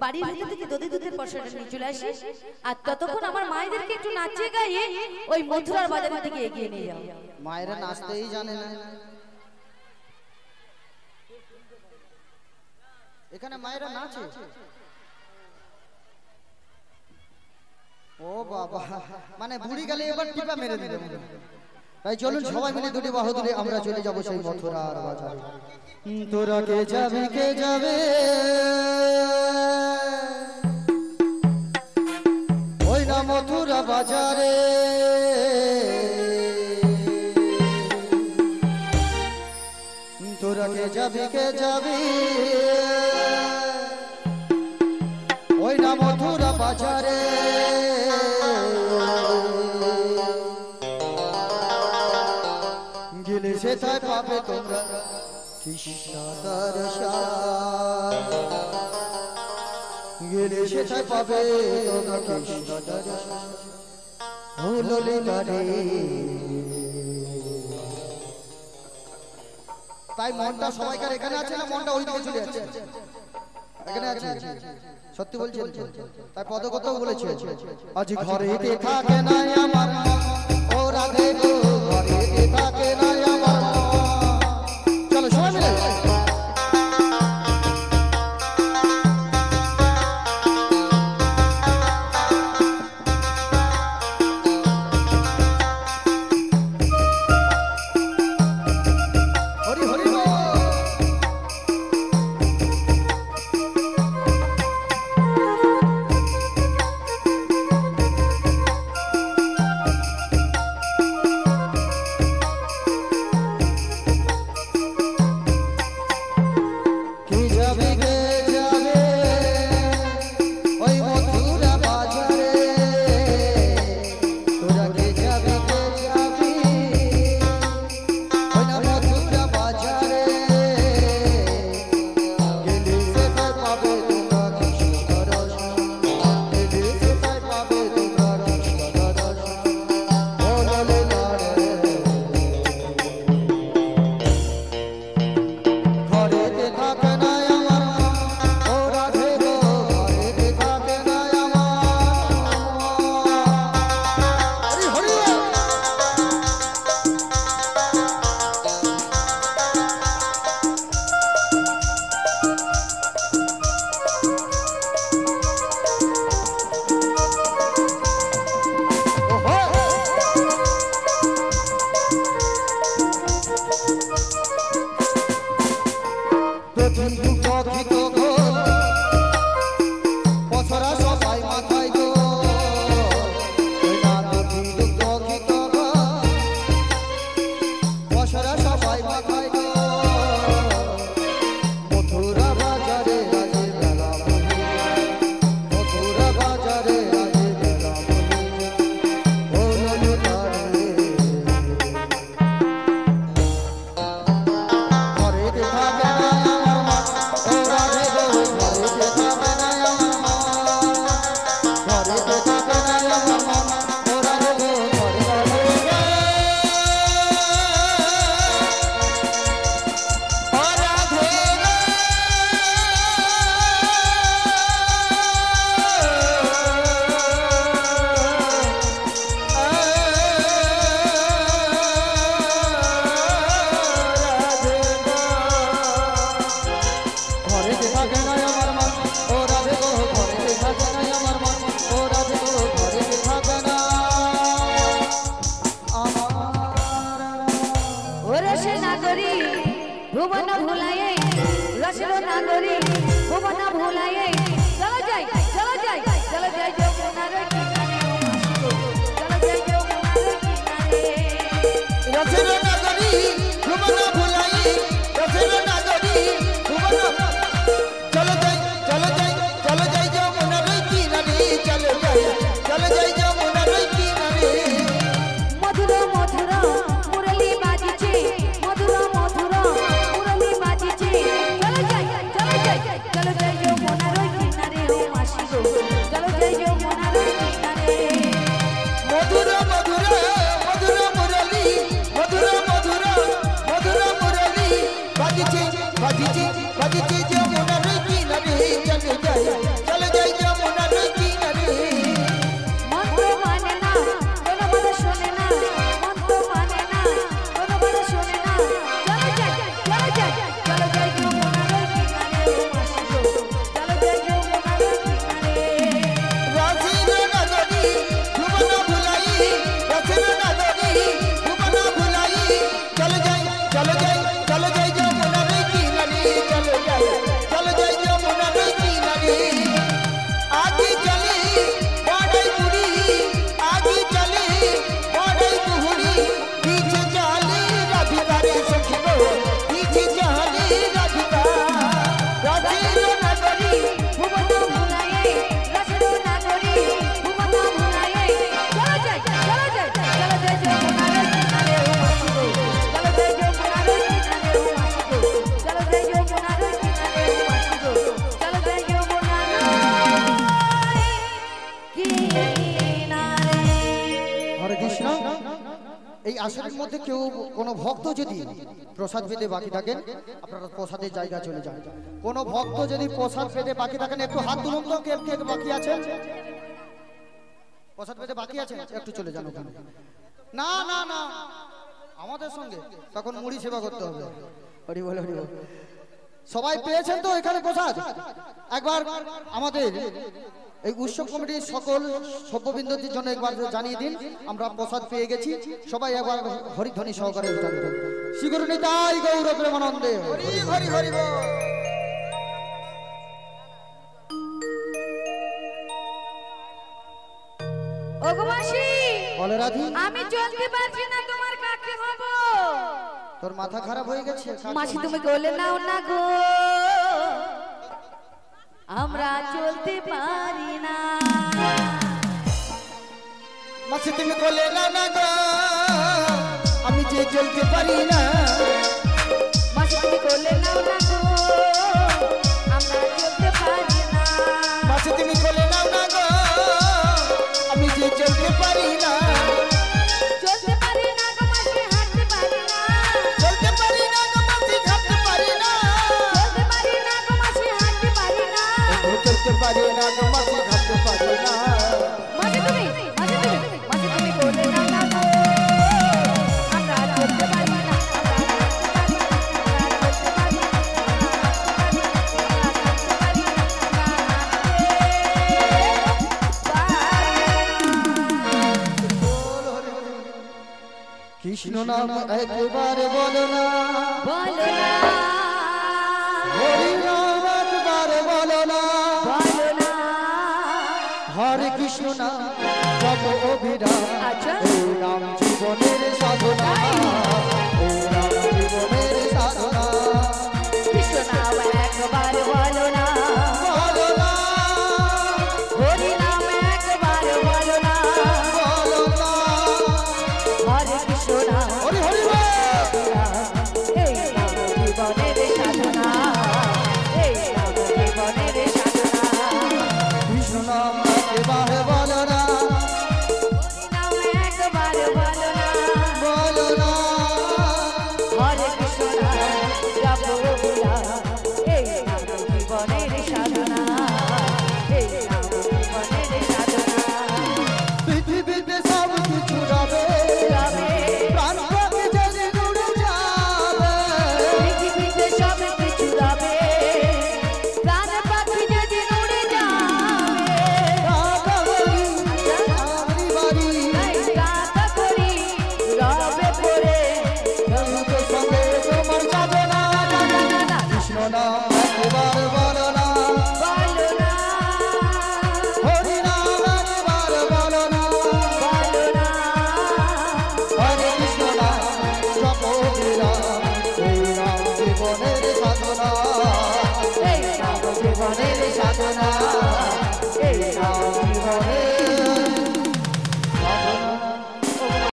বাড়ির ভিতর থেকে দধি দুধের পয়সাটা নিয়ে চলে আসি আর ততক্ষণ আমার মায়েদেরকে একটু নাচিয়ে গাইয়ে ওই মথুরার বাজারের দিকে এগিয়ে নিয়ে যাও। মায়েরা নাচতেই জানে না, এখানে মায়েরা নাচে। ও বাবা, মানে বুড়ি গেলে এবার টিপা মেরে দিবে। তাই চলুন সবাই মিলে দুটি বাহু তুলে আমরা চলে যাব সেই মথুরার বাজারে। তোরা কে যাবে কে যাবে ওই না মথুরা বাজারে, তোরা কে যাবি কে যাবি ওই না মথুরা বাজারে। গেলে সেথায় পাবে তোমরা কৃষ্ণ দর্শন, গেলে সেথায় পাবে তোমরা কৃষ্ণ দর্শন। ও ললিতা রে, তাই মনটা সবাইকার এখানে আছে না মনটা ওই দিকে চলে যাচ্ছে? এখানে আছে, সত্যি বলছেন? তাই পদকথাও বলেছে, আজ ঘরেতে থাকে না আমার ও রাধে গো, ঘরেতে থাকে না আমার। চলো সবাই মিলে चलो जाइए मोना रोई আসরের মধ্যে কেউ কোনো ভক্ত যদি প্রসাদ পেতে বাকি থাকেন আপনারা প্রসাদের জায়গা চলে যান। কোনো ভক্ত যদি প্রসাদ পেতে বাকি থাকেন একটু হাত তুলুন তো, কে কে বাকি আছেন? প্রসাদ পেতে বাকি আছেন একটু চলে যান ওখানে। না না না, আমাদের সঙ্গে তখন মুড়ি সেবা করতে হবে। হরি বল হরি বল। সবাই পেয়েছেন তো এখানে প্রসাদ? একবার আমাদের এই উৎসব কমিটির সকল সভ্যবৃন্দদের জন্য একবার জানিয়ে দিন আমরা প্রসাদ পেয়ে গেছি। সবাই একবার হরিধ্বনি সহকারে উঠান। শ্রী গুরু নিতাই গৌর প্রেমানন্দে। হরি হরি হরি বল। ওগো মাসি, বলে রাধি, আমি চলতে পারছি না, তোমার কাকে হব? তোর মাথা খারাপ হয়ে গেছে মাসি, তুমি কোলে নাও না গো, আমরা চলতে পারি না। মাসি তুমি কোলে নাও না গো, আমি যে চলতে পারি না। মাসি তুমি কোলে নাও না গো, আমরা চলতে পারি না। মাসি তুমি কোলে নাও না গো, আমি যে চলতে পারি না। চলতে পারি না গো মাসি, হাঁটতে পারি না। চলতে পারি না গো মাসি, হাঁটতে পারি না। চলতে পারি না গো মাসি, হাঁটতে পারি না। চলতে পারি না গো মাসি, হাঁটতে পারি না। মাসি তুমি কোলে নাও না গো, আমরা চলতে পারি না। কৃষ্ণ নাম একবার বলো না, বলো না, হরি নাম একবার বলো না, বলো না। হরে কৃষ্ণ নাম জপ অভিরাম, আচ্ছা। এই নাম জীবনের সাধনা, এই নাম জীবনের সাধনা। কৃষ্ণ নাম একবার বলো না, বলো না, হরি নাম একবার বলো না, বলো না, হরে কৃষ্ণ নাম, হরি হরি বল। এই নাম জীবনের সাধনা, এই নাম জীবনের সাধনা। কৃষ্ণ নাম একবার বলো না, হরি নাম একবার বলো না, বলো না, হরে কৃষ্ণ নাম জপ অভিরাম, এই নাম জীবনের সাধনা, এই নাম জীবনের সাধনা। পৃথিবীতে সব কিছু রবে, রবে, প্রাণ পাখি যদি উড়ে যাবে, পৃথিবীতে সব কিছু রবে, প্রাণ পাখি যদি উড়ে যাবে। কাকা বলি আমরি বাড়ি, তাই কাকা করি রবে পড়ে, বন্ধুদের সঙ্গে তোমার যাবে না। কৃষ্ণ নাম একবার বলো না, বলো না, হরি নাম একবার বলো না, বলো না, হরে কৃষ্ণ নাম জপ অভিরাম, এই নাম জীবনের সাধনা, এই নাম জীবনের সাধনা।